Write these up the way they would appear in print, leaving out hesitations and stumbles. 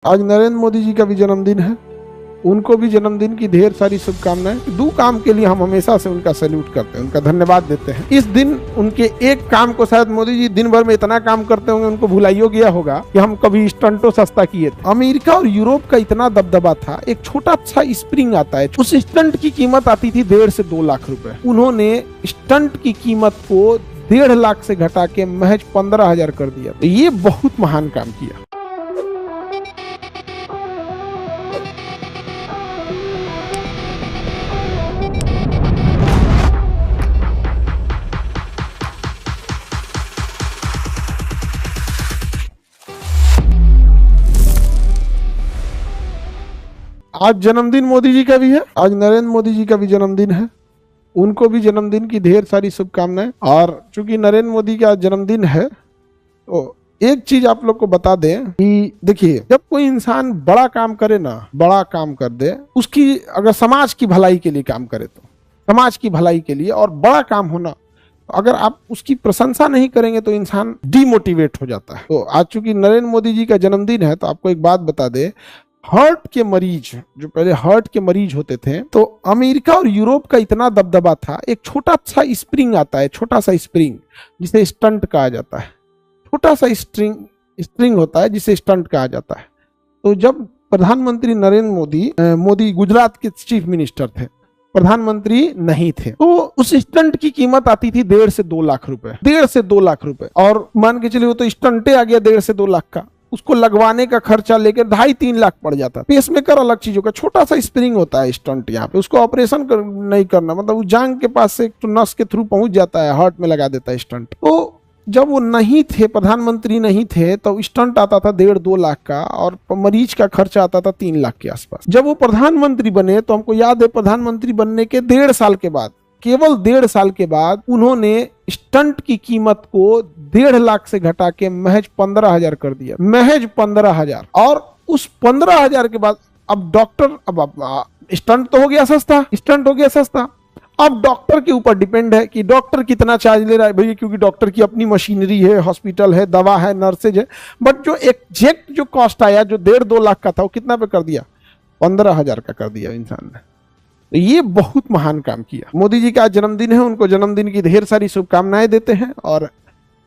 आज नरेंद्र मोदी जी का भी जन्मदिन है। उनको भी जन्मदिन की ढेर सारी शुभकामनाएं। दो काम के लिए हम हमेशा से उनका सैल्यूट करते हैं, उनका धन्यवाद देते हैं। इस दिन उनके एक काम को शायद मोदी जी दिन भर में इतना काम करते होंगे, उनको भुलाइयो गया होगा कि हम कभी स्टंटो सस्ता किए थे। अमेरिका और यूरोप का इतना दबदबा था, एक छोटा सा स्प्रिंग आता है, उस स्टंट की कीमत आती थी 1.5 से 2 लाख रुपए। उन्होंने स्टंट की कीमत को 1.5 लाख से घटा के महज 15,000 कर दिया। तो ये बहुत महान काम किया। आज जन्मदिन मोदी जी का भी है। आज नरेंद्र मोदी जी का भी जन्मदिन है। उनको भी जन्मदिन की ढेर सारी शुभकामनाएं। और चूंकि नरेंद्र मोदी का जन्मदिन है तो एक चीज आप लोग को बता दें कि देखिए, जब कोई इंसान बड़ा काम करे ना, बड़ा काम कर दे, उसकी अगर समाज की भलाई के लिए काम करे तो समाज की भलाई के लिए, और बड़ा काम होना, अगर आप उसकी प्रशंसा नहीं करेंगे तो इंसान डिमोटिवेट हो जाता है। तो आज चूंकि नरेंद्र मोदी जी का जन्मदिन है तो आपको एक बात बता दे, हार्ट के मरीज, जो पहले हार्ट के मरीज होते थे, तो अमेरिका और यूरोप का इतना दबदबा था, एक छोटा सा स्प्रिंग आता है, छोटा सा स्प्रिंग जिसे स्टंट कहा जाता है। छोटा सा स्प्रिंग होता है जिसे स्टंट कहा जाता है। तो जब प्रधानमंत्री नरेंद्र मोदी गुजरात के चीफ मिनिस्टर थे, प्रधानमंत्री नहीं थे, तो उस स्टंट की कीमत आती थी 1.5 से 2 लाख रुपए। 1.5 से 2 लाख रुपए। और मान के चलिए वो तो स्टंटे आ गया 1.5 से 2 लाख का, उसको लगवाने का खर्चा लेकर 2.5-3 लाख पड़ जाता। पेसमेकर अलग चीजों का, छोटा सा स्प्रिंग होता है स्टंट, यहाँ पे उसको ऑपरेशन नहीं करना, मतलब वो जांग के पास से तो नस के थ्रू पहुंच जाता है, हार्ट में लगा देता है स्टंट। तो जब वो नहीं थे, प्रधानमंत्री नहीं थे, तो स्टंट आता था 1.5-2 लाख का, और मरीज का खर्चा आता था 3 लाख के आसपास। जब वो प्रधानमंत्री बने तो हमको याद है, प्रधानमंत्री बनने के 1.5 साल के बाद, केवल 1.5 साल के बाद, उन्होंने स्टंट की कीमत को 1.5 लाख से घटा के महज 15,000 कर दिया। महज 15,000। और उस 15,000 के बाद अब डॉक्टर, अब स्टंट तो हो गया सस्ता, स्टंट हो गया सस्ता। अब डॉक्टर के ऊपर डिपेंड है कि डॉक्टर कितना चार्ज ले रहा है भैया, क्योंकि डॉक्टर की अपनी मशीनरी है, हॉस्पिटल है, दवा है, नर्सेज है। बट जो एग्जैक्ट जो कॉस्ट आया, जो 1.5-2 लाख का था, वो कितना पे कर दिया? 15,000 का कर दिया इंसान ने। तो ये बहुत महान काम किया। मोदी जी का आज जन्मदिन है, उनको जन्मदिन की ढेर सारी शुभकामनाएं देते हैं। और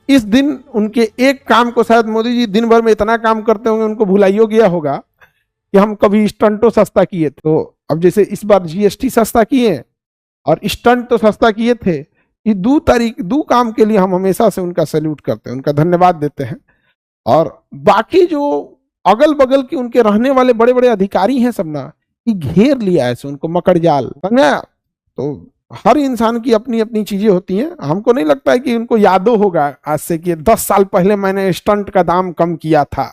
इस दिन उनके एक काम को शायद मोदी जी दिन भर में इतना काम करते होंगे, उनको भुलाइयो गया होगा कि हम कभी स्टंटो सस्ता किए थे। तो अब जैसे इस बार जीएसटी सस्ता किए और स्टंट तो सस्ता किए थे, ये दो काम के लिए हम हमेशा से उनका सैल्यूट करते हैं, उनका धन्यवाद देते हैं। और बाकी जो अगल बगल के उनके रहने वाले बड़े बड़े अधिकारी हैं सब ना, घेर लिया है उनको मकड़जाल, समझा? तो हर इंसान की अपनी अपनी चीजें होती हैं। हमको नहीं लगता है कि उनको यादो होगा आज से कि 10 साल पहले मैंने स्टंट का दाम कम किया था,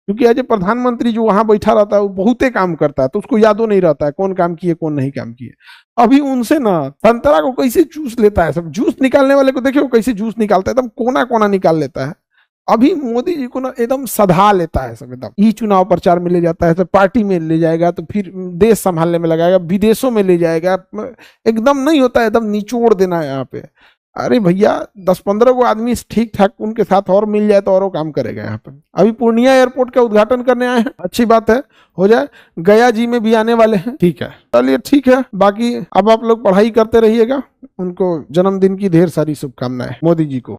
क्योंकि आज प्रधानमंत्री जो वहां बैठा रहता है वो बहुते काम करता है, तो उसको यादो नहीं रहता है कौन काम किए कौन नहीं काम किए। अभी उनसे ना संतरा को कैसे जूस लेता है, सब जूस निकालने वाले को देखिए वो कैसे जूस निकालता है, एकदम कोना कोना निकाल लेता है। अभी मोदी जी को ना एकदम सधा लेता है सब, एकदम ई चुनाव प्रचार में ले जाता है, तो पार्टी में ले जाएगा, तो फिर देश संभालने में लगाएगा, विदेशों में ले जाएगा, एकदम नहीं होता है, एकदम निचोड़ देना है यहाँ पे। अरे भैया 10-15 को आदमी ठीक ठाक उनके साथ और मिल जाए तो और काम करेगा यहाँ पे। अभी पूर्णिया एयरपोर्ट का उद्घाटन करने आए हैं, अच्छी बात है, हो जाए। गया जी में भी आने वाले हैं, ठीक है, चलिए ठीक है। बाकी अब आप लोग पढ़ाई करते रहिएगा। उनको जन्मदिन की ढेर सारी शुभकामनाएं मोदी जी को।